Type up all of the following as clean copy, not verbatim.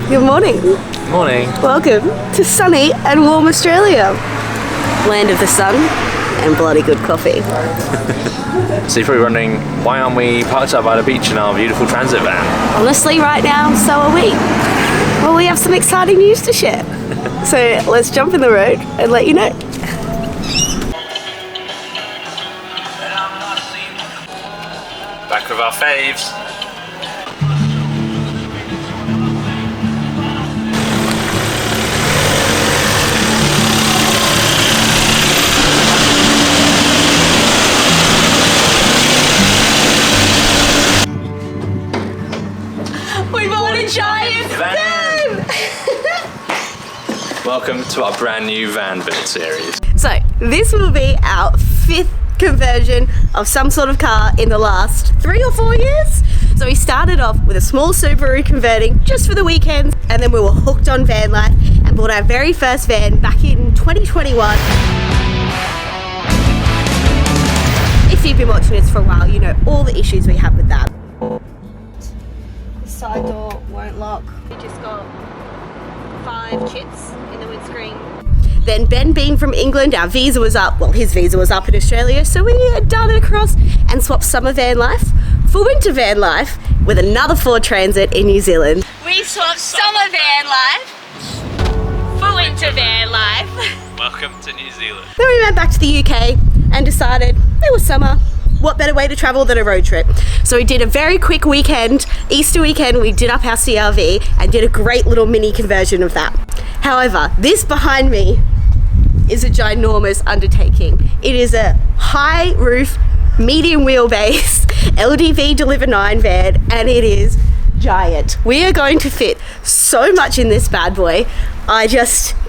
Good morning. Morning. Welcome to sunny and warm Australia. Land of the sun and bloody good coffee. So you're probably wondering, why aren't we parked up by the beach in our beautiful transit van? Honestly, right now, so are we. Well, we have some exciting news to share. So let's jump in the road and let you know. Back with our faves. We bought a giant van! Welcome to our brand new van build series. So this will be our 5th conversion of some sort of car in the last 3 or 4 years. So we started off with a small Subaru converting just for the weekends, and then we were hooked on van life and bought our very first van back in 2021. If you've been watching this for a while, you know all the issues we have with that. The side door won't lock. We just got 5 chits in the windscreen. Then Ben being from England, our visa was up, well his visa was up in Australia, so we had done it across and swapped summer van life for winter van life with another Ford Transit in New Zealand. We swapped summer van life for winter van life. Welcome to New Zealand. Then we went back to the UK and decided it was summer. What better way to travel than a road trip? So we did a very quick weekend, Easter weekend, we did up our CRV and did a great little mini conversion of that. However, this behind me is a ginormous undertaking. It is a high roof, medium wheelbase, LDV Deliver 9 van, and it is giant. We are going to fit so much in this bad boy. It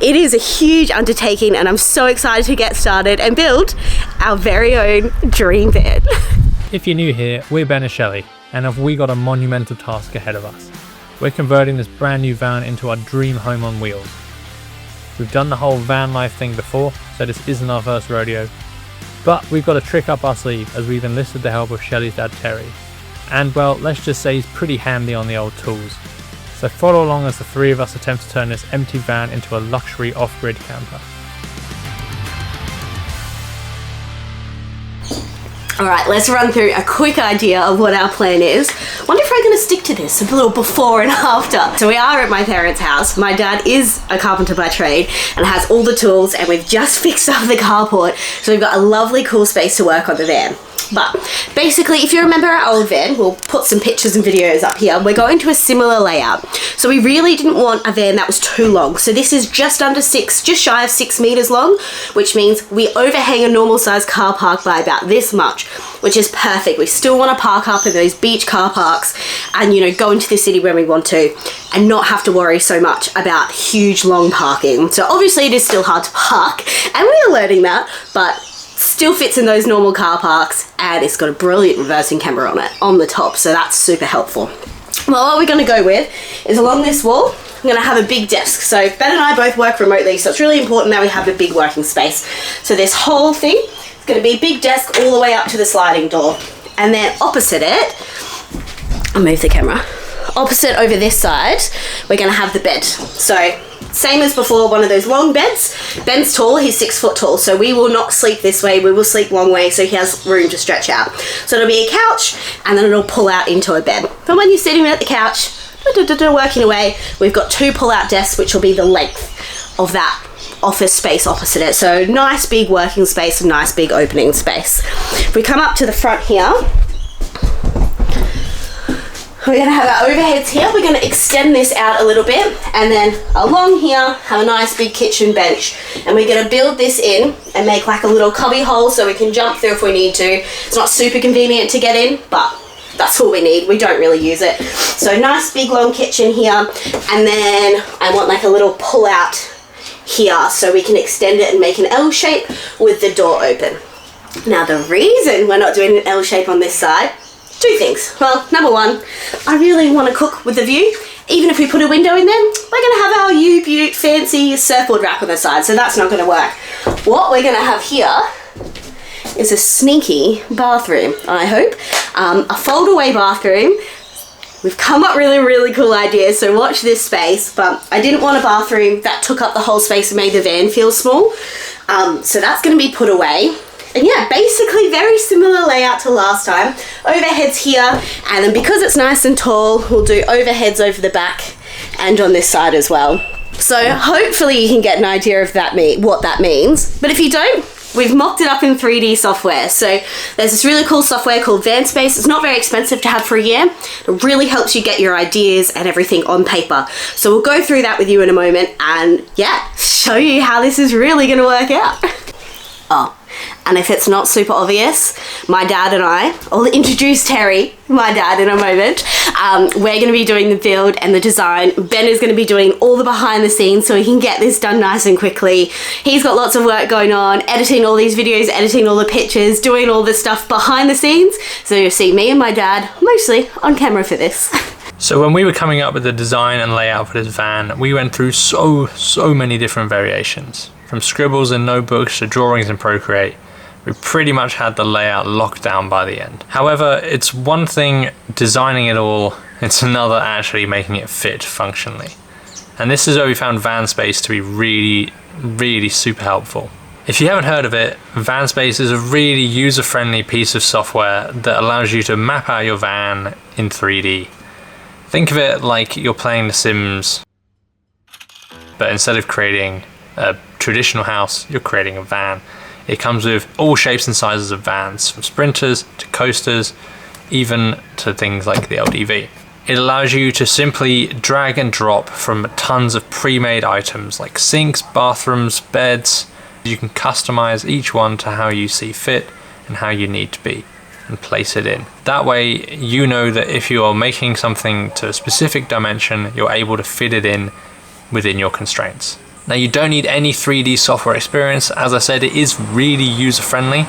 is a huge undertaking and I'm so excited to get started and build our very own dream van. If you're new here, we're Ben and Shelley, and have we got a monumental task ahead of us. We're converting this brand new van into our dream home on wheels. We've done the whole van life thing before, so this isn't our first rodeo. But we've got a trick up our sleeve as we've enlisted the help of Shelley's dad Terry. And well, let's just say he's pretty handy on the old tools. So follow along as the 3 of us attempt to turn this empty van into a luxury off-grid camper. Alright, let's run through a quick idea of what our plan is. Wonder if I'm going to stick to this, a little before and after. So we are at my parents' house. My dad is a carpenter by trade and has all the tools, and we've just fixed up the carport. So we've got a lovely cool space to work on the van. But basically, if you remember our old van, we'll put some pictures and videos up here. We're going to a similar layout. So we really didn't want a van that was too long. So this is just shy of 6 meters long, which means we overhang a normal size car park by about this much, which is perfect. We still want to park up in those beach car parks and, you know, go into the city when we want to and not have to worry so much about huge long parking. So obviously it is still hard to park and we are learning that, but still fits in those normal car parks, and it's got a brilliant reversing camera on it on the top, so that's super helpful. Well, what we're going to go with is along this wall, I'm going to have a big desk. So Ben and I both work remotely, so it's really important that we have a big working space. So this whole thing is going to be a big desk all the way up to the sliding door. And then opposite it, I'll move the camera, opposite over this side, we're going to have the bed. So same as before, one of those long beds. Ben's tall, he's 6 foot tall, so we will not sleep this way, we will sleep long way, so he has room to stretch out. So it'll be a couch, and then it'll pull out into a bed. But when you're sitting at the couch, working away, we've got 2 pull-out desks, which will be the length of that office space opposite it. So nice big working space, a nice big opening space. If we come up to the front here, we're going to have our overheads here. We're going to extend this out a little bit, and then along here have a nice big kitchen bench, and we're going to build this in and make like a little cubby hole so we can jump through if we need to. It's not super convenient to get in, but that's all we need. We don't really use it. So nice big long kitchen here, and then I want like a little pull out here so we can extend it and make an L shape with the door open. Now the reason we're not doing an L shape on this side, 2 things. Well, number 1, I really want to cook with the view. Even if we put a window in there, we're going to have our U-Butte fancy surfboard rack on the side, so that's not going to work. What we're going to have here is a sneaky bathroom, I hope. A fold-away bathroom, We've come up with a really cool idea, so watch this space, but I didn't want a bathroom that took up the whole space and made the van feel small. So that's going to be put away. And yeah, basically very similar layout to last time. Overheads here, and then because it's nice and tall, we'll do overheads over the back and on this side as well. So hopefully you can get an idea of what that means. But if you don't, we've mocked it up in 3D software. So there's this really cool software called Vanspace. It's not very expensive to have for a year. It really helps you get your ideas and everything on paper. So we'll go through that with you in a moment and yeah, show you how this is really going to work out. Oh, and if it's not super obvious, my dad and I'll introduce Terry, my dad, in a moment. We're going to be doing the build and the design. Ben is going to be doing all the behind the scenes so he can get this done nice and quickly. He's got lots of work going on, editing all these videos, editing all the pictures, doing all this stuff behind the scenes. So you'll see me and my dad mostly on camera for this. So when we were coming up with the design and layout for this van, we went through so many different variations. From scribbles in notebooks to drawings in Procreate, we pretty much had the layout locked down by the end. However, it's one thing designing it all, it's another actually making it fit functionally. And this is where we found Vanspace to be really super helpful. If you haven't heard of it, Vanspace is a really user-friendly piece of software that allows you to map out your van in 3D. Think of it like you're playing The Sims, but instead of creating a traditional house, you're creating a van. It comes with all shapes and sizes of vans, from sprinters to coasters, even to things like the LDV. It allows you to simply drag and drop from tons of pre-made items like sinks, bathrooms, beds. You can customize each one to how you see fit and how you need to be, and place it in. That way you know that if you are making something to a specific dimension, you're able to fit it in within your constraints. Now you don't need any 3D software experience. As I said, it is really user-friendly.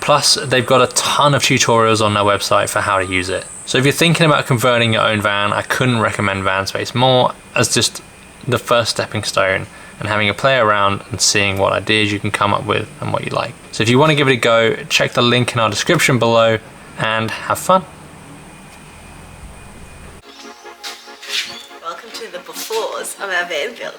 Plus, they've got a ton of tutorials on their website for how to use it. So if you're thinking about converting your own van, I couldn't recommend Vanspace more as just the first stepping stone and having a play around and seeing what ideas you can come up with and what you like. So if you want to give it a go, check the link in our description below and have fun. Welcome to the befores of our van build.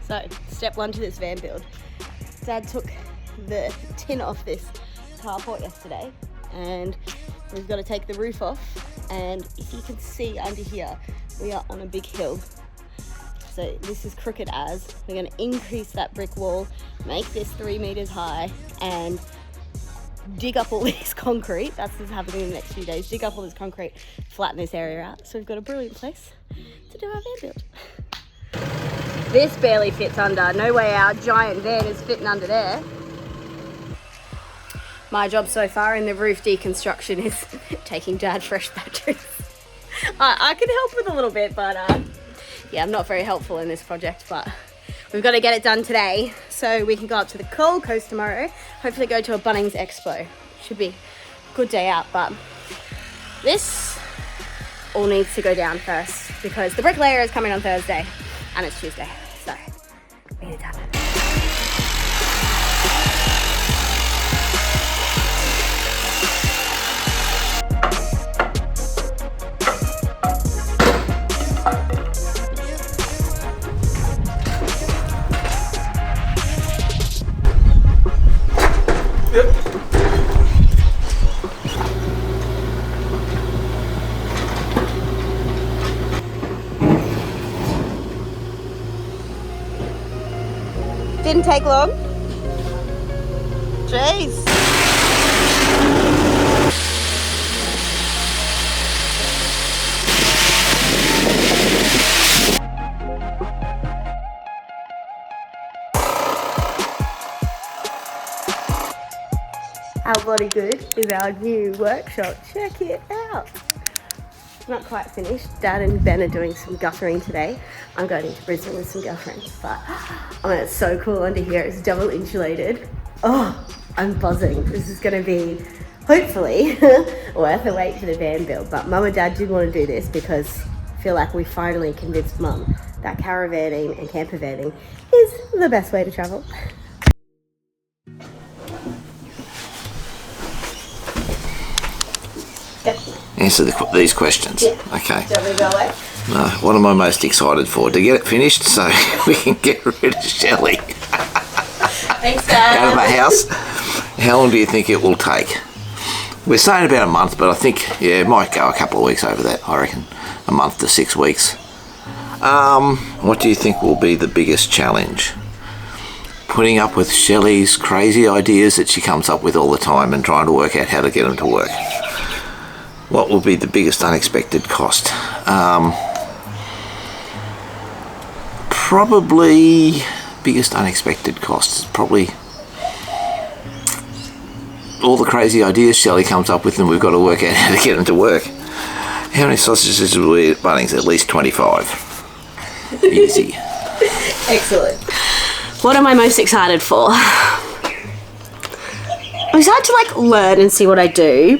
So, step one to this van build. Dad took the tin off this carport yesterday and we've got to take the roof off, and if you can see under here, we are on a big hill. So this is crooked as. We're going to increase that brick wall, make this 3 meters high, and dig up all this concrete. That's what's happening in the next few days. Dig up all this concrete, flatten this area out. So we've got a brilliant place to do our van build. This barely fits under, no way our giant van is fitting under there. My job so far in the roof deconstruction is taking Dad fresh batteries. I can help with a little bit, but yeah, I'm not very helpful in this project, but we've got to get it done today so we can go up to the Gold Coast tomorrow, hopefully go to a Bunnings Expo. Should be a good day out, but this all needs to go down first because the bricklayer is coming on Thursday and it's Tuesday, so we need it done. Didn't take long. Jeez. How bloody good is our new workshop? Check it out. not quite finished. Dad and Ben are doing some guttering today. I'm going into Brisbane with some girlfriends, but oh, it's so cool under here. It's double insulated. Oh, I'm buzzing. This is going to be, hopefully, worth the wait for the van build. But Mum and Dad did want to do this because I feel like we finally convinced Mum that caravanning and camper vanning is the best way to travel. Answer these questions. Yeah. Okay. Shall we go away? No, what am I most excited for? To get it finished so we can get rid of Shelley Thanks, Dad. out of the house. How long do you think it will take? We're saying about a month, but I think, yeah, it might go a couple of weeks over that, I reckon. A month to 6 weeks. What do you think will be the biggest challenge? Putting up with Shelley's crazy ideas that she comes up with all the time and trying to work out how to get them to work. What will be the biggest unexpected cost? Probably biggest unexpected costs. Probably all the crazy ideas Shelley comes up with and we've got to work out how to get them to work. How many sausages will we eat at Bunnings? At least 25. Easy. Excellent. What am I most excited for? I'm excited to like learn and see what I do.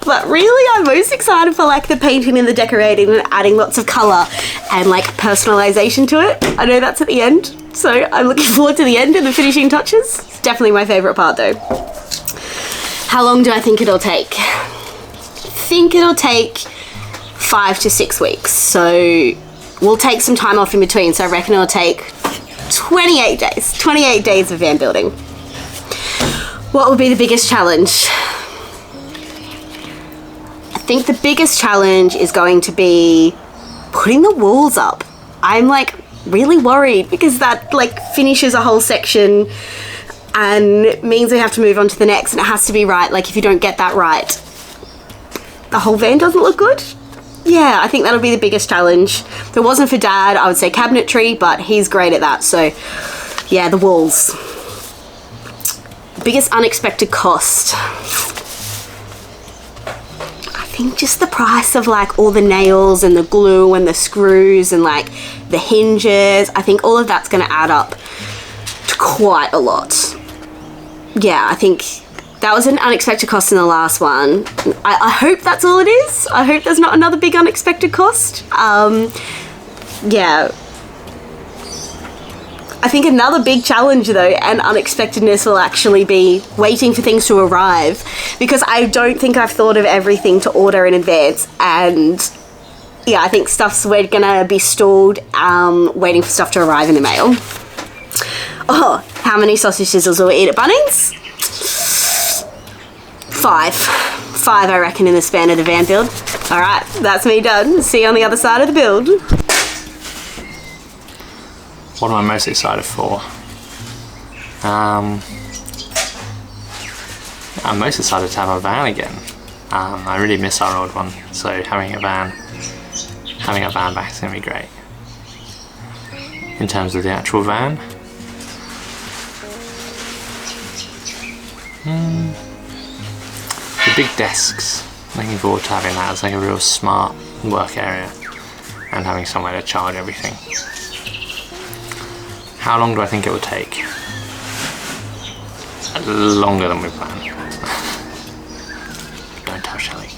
But really, I'm most excited for like the painting and the decorating and adding lots of colour and like personalisation to it. I know that's at the end, so I'm looking forward to the end and the finishing touches. It's definitely my favourite part though. How long do I think it'll take? I think it'll take 5 to 6 weeks. So we'll take some time off in between. So I reckon it'll take 28 days. 28 days of van building. What will be the biggest challenge? I think the biggest challenge is going to be putting the walls up. I'm like really worried because that like finishes a whole section and means we have to move on to the next, and it has to be right. Like if you don't get that right, the whole van doesn't look good. Yeah, I think that'll be the biggest challenge. If it wasn't for Dad, I would say cabinetry, but he's great at that. So yeah, the walls. Biggest unexpected cost. I think just the price of like all the nails and the glue and the screws and like the hinges. I think all of that's going to add up to quite a lot. Yeah, I think that was an unexpected cost in the last one. I hope that's all it is. I hope there's not another big unexpected cost. Yeah. I think another big challenge though and unexpectedness will actually be waiting for things to arrive, because I don't think I've thought of everything to order in advance, and yeah, I think we're gonna be stalled waiting for stuff to arrive in the mail. Oh, how many sausage sizzles will we eat at Bunnings? 5 I reckon in the span of the van build. Alright, that's me done. See you on the other side of the build. What am I most excited for? I'm most excited to have a van again. I really miss our old one, so having a van back is going to be great. In terms of the actual van, the big desks. Looking forward to having that as like a real smart work area and having somewhere to charge everything. How long do I think it will take? Longer than we planned. Don't tell Shelley.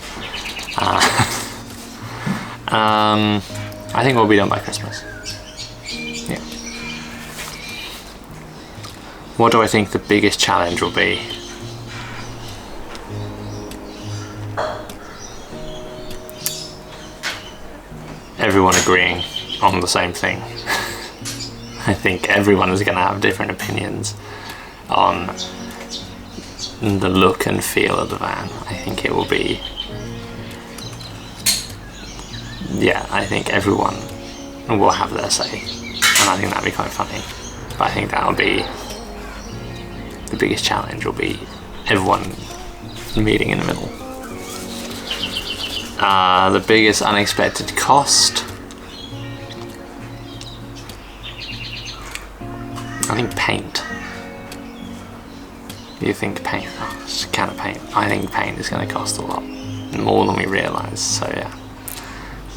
I think we'll be done by Christmas. Yeah. What do I think the biggest challenge will be? Everyone agreeing on the same thing. I think everyone is going to have different opinions on the look and feel of the van. I think it will be, yeah, I think everyone will have their say, and I think that'll be quite funny. But I think that'll be the biggest challenge, will be everyone meeting in the middle. The biggest unexpected cost, I think paint. You think paint? Oh, it's a can of paint. I think paint is going to cost a lot more than we realise. So yeah,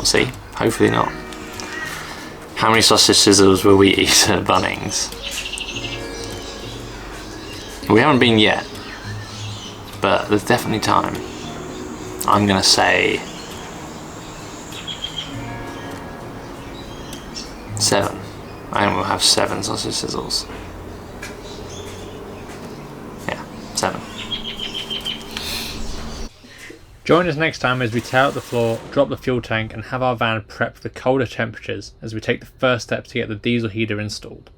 We'll see. Hopefully not. How many sausage sizzles will we eat at Bunnings? We haven't been yet, but there's definitely time. I'm gonna say 7. I think we'll have 7 sausage sizzles. Yeah, 7. Join us next time as we tear out the floor, drop the fuel tank and have our van prepped for colder temperatures as we take the first steps to get the diesel heater installed.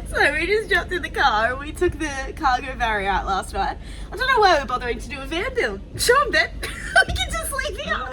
So we just jumped in the car and we took the cargo barrier out last night. I don't know why we're bothering to do a van build. Show them that. We can just leave here.